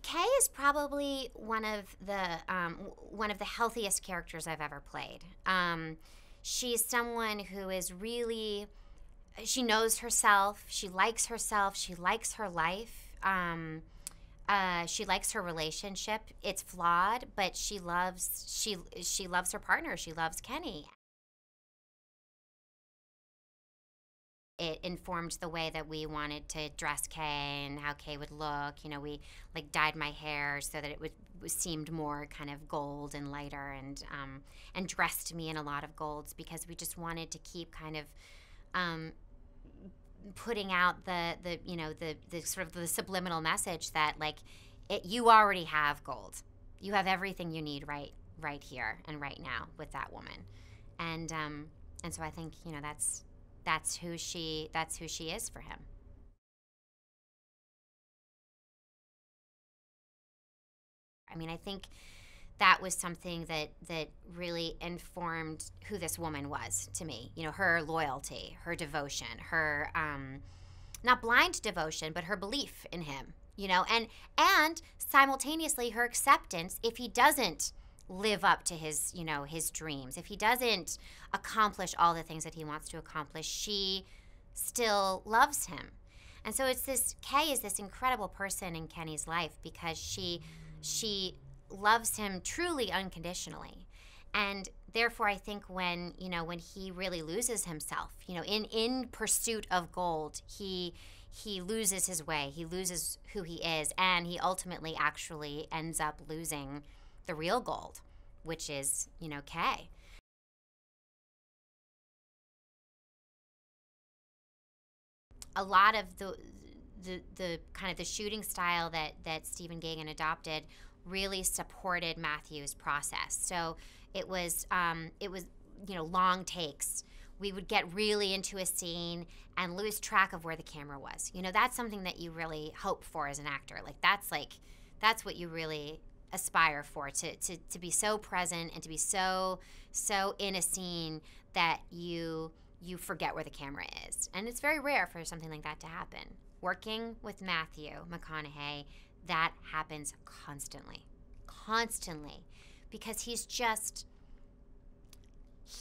Kay is probably one of the healthiest characters I've ever played. She's someone who is really, she knows herself, she likes her life, she likes her relationship. It's flawed, but she loves her partner. She loves Kenny. It informed the way that we wanted to dress Kay and how Kay would look. You know, we like dyed my hair so that it seemed more kind of gold and lighter, and dressed me in a lot of golds because we just wanted to keep kind of putting out the sort of the subliminal message that like you already have gold. You have everything you need right here and right now with that woman, and so I think that's who she is for him. I mean, I think that was something that really informed who this woman was to me. You know, her loyalty, her devotion, her not blind devotion, but her belief in him. You know, and simultaneously her acceptance if he doesn't live up to his dreams, if he doesn't accomplish all the things that he wants to accomplish, she still loves him. And so Kay is this incredible person in Kenny's life because she loves him truly unconditionally. And therefore I think when he really loses himself, in pursuit of gold, he loses his way, he loses who he is, and he ultimately actually ends up losing the real gold, which is, Kay. A lot of the kind of the shooting style that Stephen Gaghan adopted really supported Matthew's process. So it was long takes. We would get really into a scene and lose track of where the camera was. That's something that you really hope for as an actor. That's what you really aspire for, to be so present and to be so in a scene that you forget where the camera is. And it's very rare for something like that to happen. Working with Matthew McConaughey, that happens constantly, because he's just,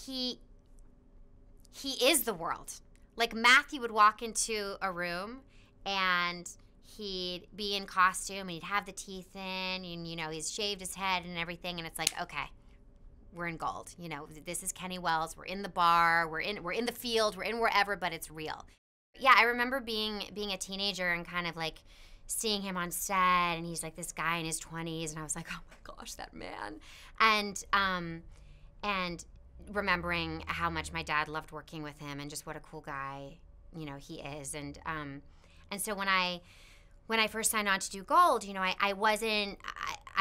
he is the world. Like, Matthew would walk into a room and he'd be in costume and he'd have the teeth in and, he's shaved his head and everything. And it's like, okay, we're in gold. This is Kenny Wells. We're in the bar. We're in the field. We're in wherever, but it's real. Yeah, I remember being a teenager and kind of like seeing him on set, and he's like this guy in his 20s, and I was like, oh my gosh, that man. And remembering how much my dad loved working with him and just what a cool guy, he is. And so when I first signed on to do Gold,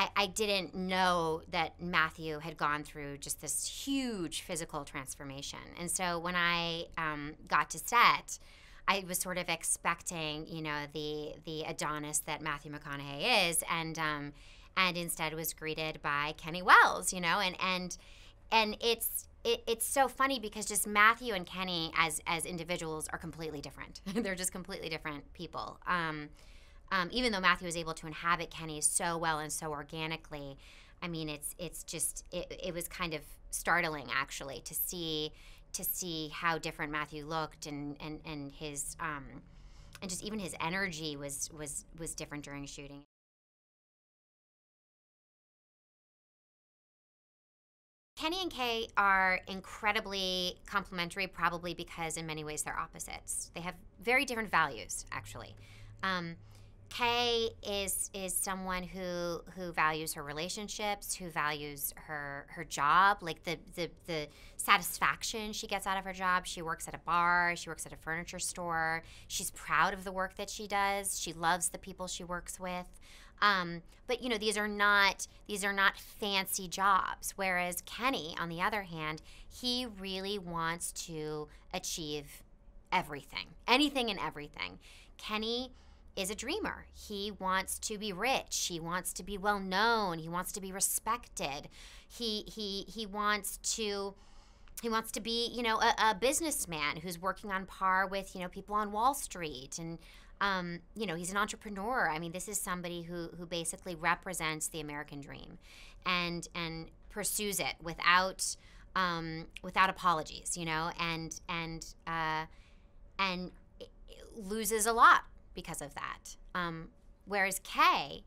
I didn't know that Matthew had gone through just this huge physical transformation. And so when I got to set, I was sort of expecting, the Adonis that Matthew McConaughey is, and instead was greeted by Kenny Wells, and it's so funny because just Matthew and Kenny as individuals are completely different. They're just completely different people. Even though Matthew was able to inhabit Kenny so well and so organically, I mean, it was kind of startling actually to see how different Matthew looked, and his and just even his energy was different during shooting. Kenny and Kay are incredibly complementary, probably because in many ways they're opposites. They have very different values, actually. Kay is someone who values her relationships, who values her job, like the satisfaction she gets out of her job. She works at a bar, she works at a furniture store. She's proud of the work that she does. She loves the people she works with. But these are not fancy jobs. Whereas Kenny, on the other hand, he really wants to achieve everything, anything and everything. Kenny is a dreamer. He wants to be rich. He wants to be well known. He wants to be respected. He wants to he wants to be, a businessman who's working on par with, people on Wall Street. And, he's an entrepreneur. I mean, this is somebody who basically represents the American dream and pursues it without apologies, and loses a lot because of that. Whereas Kay,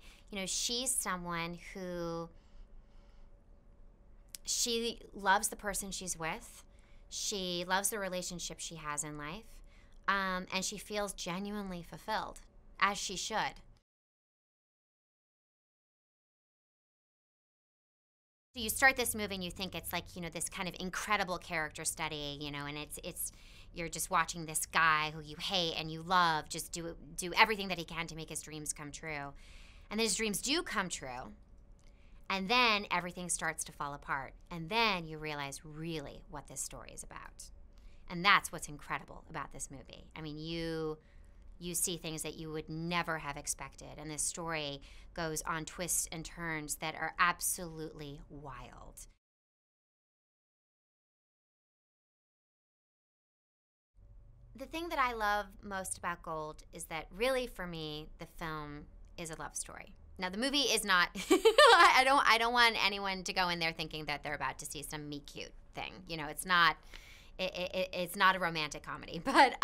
she's someone who, she loves the person she's with. She loves the relationship she has in life. And she feels genuinely fulfilled, as she should. So you start this movie and you think it's like, this kind of incredible character study, and it's you're just watching this guy who you hate and you love just do everything that he can to make his dreams come true. And then his dreams do come true. And then everything starts to fall apart. And then you realize really what this story is about. And that's what's incredible about this movie. I mean, you see things that you would never have expected. And this story goes on twists and turns that are absolutely wild. The thing that I love most about Gold is that really for me, the film is a love story. Now the movie is not. I don't want anyone to go in there thinking that they're about to see some meet cute thing. It's not. It's not a romantic comedy, but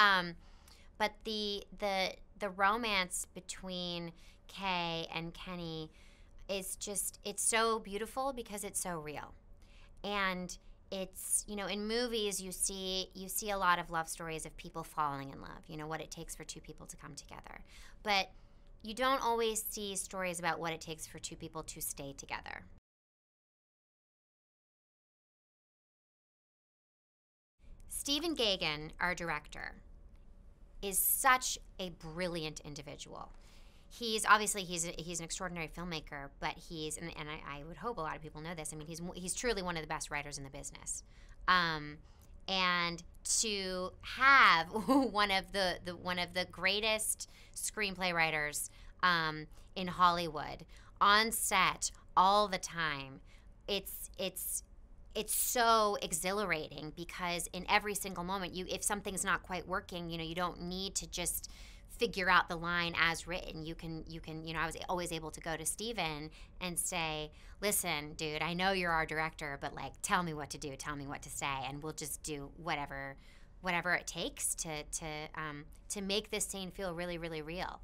the romance between Kay and Kenny is just, it's so beautiful because it's so real, and it's, in movies you see a lot of love stories of people falling in love. What it takes for two people to come together, but you don't always see stories about what it takes for two people to stay together. Stephen Gaghan, our director, is such a brilliant individual. He's obviously he's an extraordinary filmmaker, but and I would hope a lot of people know this. I mean, he's truly one of the best writers in the business. And to have one of the greatest screenplay writers in Hollywood on set all the time, it's so exhilarating because in every single moment, if something's not quite working, you don't need to just figure out the line as written. You can. I was always able to go to Steven and say, "Listen, dude, I know you're our director, but like, tell me what to do, tell me what to say, and we'll just do whatever it takes to make this scene feel really, really real."